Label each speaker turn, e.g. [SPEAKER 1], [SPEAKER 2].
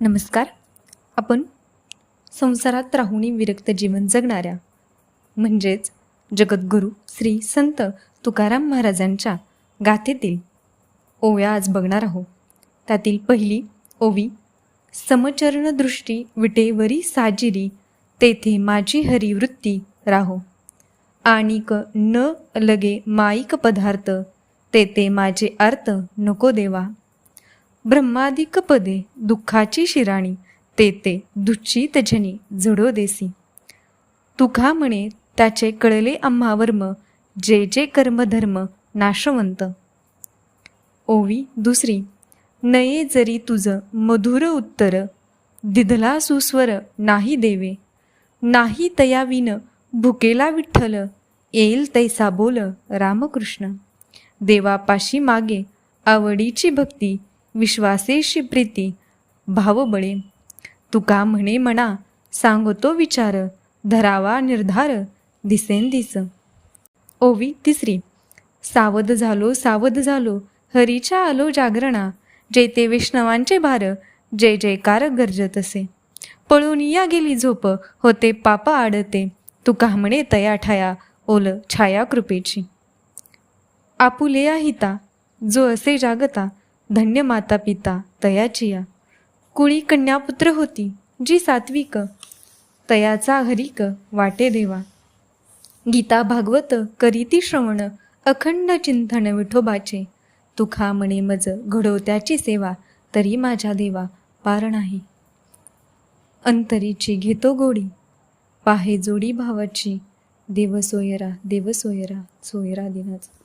[SPEAKER 1] नमस्कार. आपण संसारात राहुनी विरक्त जीवन जगणाऱ्या म्हणजेच जगद्गुरू श्री संत तुकाराम महाराजांच्या गाथेतील ओव्या आज बघणार आहोत. त्यातील पहिली ओवी, समचरण दृष्टी विटेवरी साजिरी, तेथे माझी हरिवृत्ती राहो. आणिक न लगे माईक पदार्थ, तेथे माझे अर्थ नको देवा. ब्रह्मादिक पदे दुःखाची शिराणी, तेथे दुच्छित जनी जडो देसी. तुका म्हणे त्याचे कळले आम्हा वर्म, जे जे कर्मधर्म नाशवंत. ओवी दुसरी, नये जरी तुझ मधुर उत्तर, दिधला सुस्वर नाही देवे. नाही तयाविन भुकेला विठ्ठल, येईल तैसा बोल रामकृष्ण. देवापाशी मागे आवडीची भक्ती, विश्वासेशी प्रीती भावबळे. तुका म्हणे म्हणा सांगतो विचार, धरावा निर्धार दिसेंदिस. ओवी तिसरी, सावध झालो हरीच्या आलो जागरणा, जेते वैष्णवांचे भार जय जयकार गर्जत असे. पळून या गेली झोप होते पाप आडते, तुका म्हणे तया ठाया ओल छाया कृपेची. आपुलेया हिता जो असे जागता, धन्य माता पिता तयाचिया. कुळी कन्यापुत्र होती जी सात्विक, तयाचा हरिक वाटे देवा. गीता भागवत करीती श्रवण, अखंड चिंतन विठोबाचे. तुका म्हणे मज घडो त्याची सेवा, तरी माझ्या देवा पार नाही. अंतरीची घेतो गोडी, पाहे जोडी भावाची, देव सोयरा सोयरा दिनाचा.